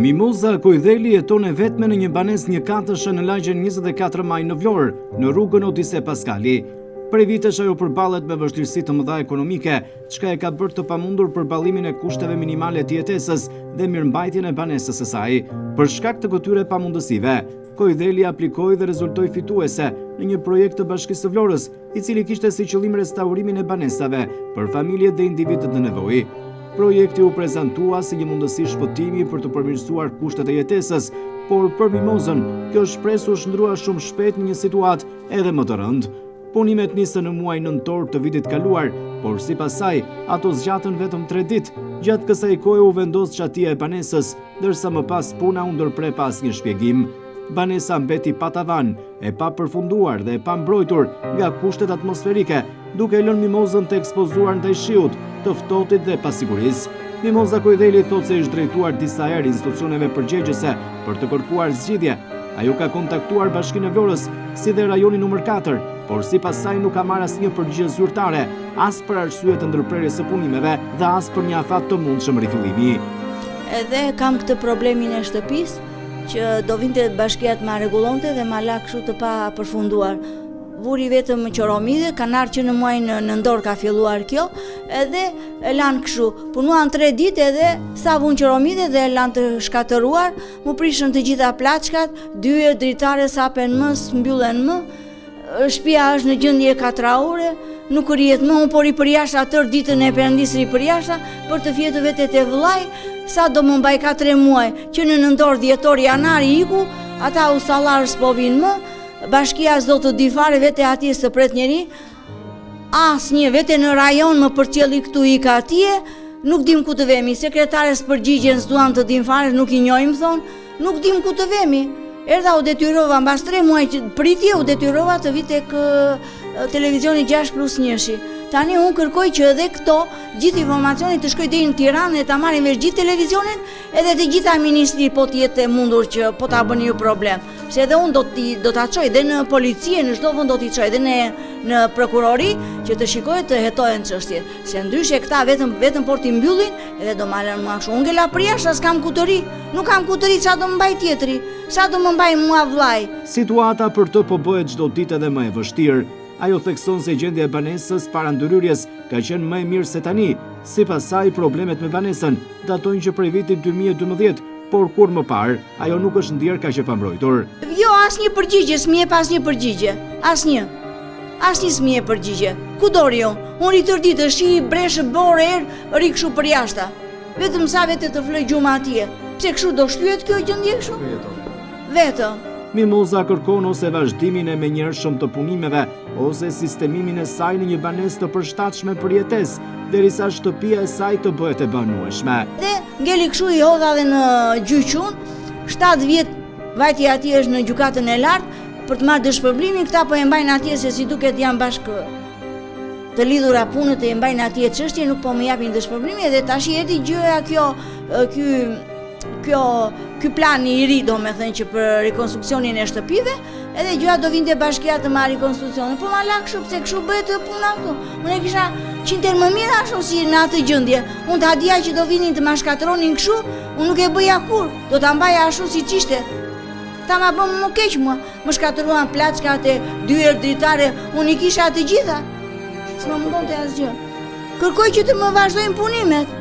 Mimoza Kojdheli jeton e vetme në një banesë një katëshe në lagjen 24 Maj në Vlorë, në rrugën Odise Paskali. Prej vitesh ajo përballet me vështirësi të mëdha ekonomike, çka e ka bërë të pamundur përballimin e kushteve minimale të jetesës dhe mirëmbajtjen e banesës së saj. Për shkak të këtyre pamundësive, Kojdheli aplikoi dhe rezultoi fituese në një projekt të Bashkisë së Vlorës, i cili kishte si qëllim restaurimin e banesave për familjet dhe individët në nevojë. Projekti u prezantua si një mundësi shpëtimi për të përmirësuar kushtet e jetesës, por për Mimozën, kjo shpresë u shndrua shumë shpejt në një situatë edhe më të rëndë. Punimet nisën në muaj nëntor të vitit kaluar, por sipas saj, ato zgjatën vetëm 3 ditë. Gjatë kësaj kohe u vendos çatia e banesës, ndërsa më pas puna u ndërpre pas një shpjegim. Banesa mbeti pa tavan, e pa përfunduar dhe e pa mbrojtur nga kushtet atmosferike, duke lënë Mimozën të ekspozuar ndaj shiut, të ftohtit dhe pasigurisë. Mimoza Kojdheli thotë se është drejtuar disa herë institucioneve përgjegjëse për të kërkuar zgjidhje. Ajo ka kontaktuar Bashkinë e Vlorës, si dhe rajonin numër 4, por sipas saj nuk ka marrë asnjë përgjigje zyrtare, as për arsye të ndërprerjes së punimeve dhe as për një afat të mundshëm rifillimi. Edhe kam këtë problemin e shtëpisë, që do vinte bashkia të ma rregullonte dhe ma la kështu të pa përfunduar. Vuri vetëm qoromide, kanë ardhur që në muajin nëntor ka filluar kjo, edhe e lanë kështu. Punuan 3 ditë edhe sa vun qoromide dhe e lanë të shkatëruar, mu prishën të gjitha plaçkat, dyje dritare sapen më, s'mbyllen më. Shtëpia është në gjendje katraore, nuk rrihet më, unë po ri për jashtë atër ditën e perëndis ri për jashtë për të fjetë vetet e vëllai. Sa do më mbaj ka 3 muaj, që në nëntor, dhjetor, janar i iku, ata u sallarë s'po vinë më, bashkia s'do të di fare, vete atje së pret njeri, asnjë, vete në rajon më përcjelli këtu i ka atje, nuk dim ku të vemi, sekretares përgjigjen s'duan të dim fare, nuk i njohim thonë, nuk dim ku të vemi. Erdha u detyrova, mbas 3 muaj që pritje u detyrova të vi tek televizioni 6+1. Tani unë kërkoj që edhe këto, gjithë informacionit të shkoj deri në Tiranë dhe ta marrin vesh gjithë televizionin, edhe të gjitha ministri po të jetë mundur që po ta bëni ju problem. Se edhe unë do ta çoj edhe në policie, në çdo vend do t'i çoj, edhe në prokurori, që të shikojë të hetohen çështjet. Se ndryshe këta vetëm por t'i mbyllin, edhe do ma lënë mua kështu. Unë ngela për jashtë, s'kam ku të ri. Nuk kam ku të ri, sa do më mbaj tjetri, sa do më mbaj mua vllai. Situata për të po bëhet çdo ditë edhe më e vështirë. Ajo thekson se gjendja e banesës para ndërhyrjes ka qenë më e mirë se tani. Sipas saj, problemet me banesën datojnë që prej vitit 2012, por kur më parë, ajo nuk është ndjerë kaq e pambrojtur. Jo, asnjë përgjigje, s'mi jep asnjë përgjigje. Asnjë s'mi jep përgjigje. Ku dori unë? Unë ri tër ditë, shi, breshë, borë, ri kështu për jashta. Vetëm sa vete të floj gjuma atje. Pse kështu do shtyhet kjo gjendje kështu? Vetëm. Mimoza kërkon ose vazhdimin e menjëhershëm të punimeve, ose sistemimin e saj në një banesë të përshtatshme për jetesë, derisa shtëpia e saj të bëhet e banueshme. Dhe ngeli kështu i hodha dhe në gjyqun, 7 vjet vajti atje është në gjykatën e lartë për të marrë dëshpërblimin, këta po e mbajnë atje se si duket janë bashkë të lidhura punët e mbajnë atje çështje, nuk po më japin dëshpërblimin dhe tash erdhi gjëja ky plani i ri, domethënë që për rekonstruksionin e shtëpive, edhe gjëja do vinte bashkia të marrë rekonstruksionin. Po ma la kështu, pse kështu bëhet puna këtu. Unë e kisha 100 herë më mirë ashtu si në atë gjendje. Unë ta dija që do vinin të ma shkatronin kështu, unë nuk e bëja kur. Do ta mbaja ashtu siç ishte. Ta ma bëm më keq mua. Më shkatruan plaçkat e dyert dritare, unë i kisha të gjitha. S'më mundonte asgjë. Kërkoj që të më vazhdojnë punimet.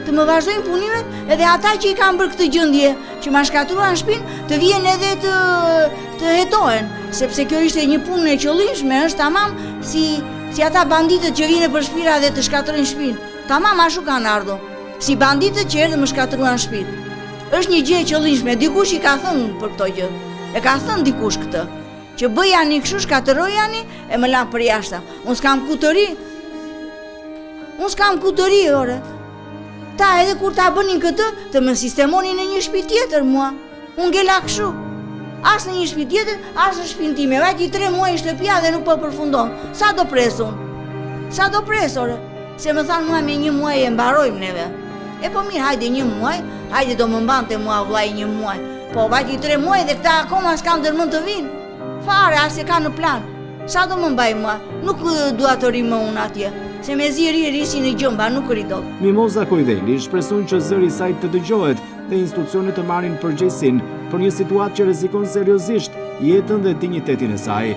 Edhe ata që i kanë bërë këtë gjendje, që ma shkatruan shtëpinë, të vjen edhe të hetohen, sepse kjo ishte një punë e qëllimshme, është tamam si ata banditët që vinë për shtëpira dhe të shkatrojnë shtëpinë. Tamam ashtu kanë ardhur. Si banditët që erdhën më shkatruan shtëpinë. Është një gjë e qëllimshme, dikush i ka thënë për këto gjë. E ka thënë dikush këtë, që bëjani kështu, shkatërojani e më lanë për jashtë. Unë s'kam ku të ri, ore. Ta edhe kur ta bënin këtë, të më sistemonin në një shtëpi tjetër mua. Unë ngela kështu. As në një shtëpi tjetër, as në shtëpinë time. Vajti 3 muaj shtëpia dhe nuk po përfundon. Sa do pres unë? Sa do pres, ore? Se më thanë mua me 1 muaj e mbarojmë neve. E po mirë, hajde 1 muaj, hajde do më mbante mua vllai 1 muaj. Po vajti 3 muaj dhe këta akoma s'kan ndërmend të vinë. Fare, as e ka në plan. Sa do më mbaj mua? Nuk dua të ri më unë atje. Se me zi risi në gjëmba, nuk ri dot. Mimoza Kojdheli shpreson që zëri i saj të dëgjohet dhe institucionet të marrin përgjegjësinë për një situatë që rrezikon seriozisht jetën dhe dinjitetin e saj.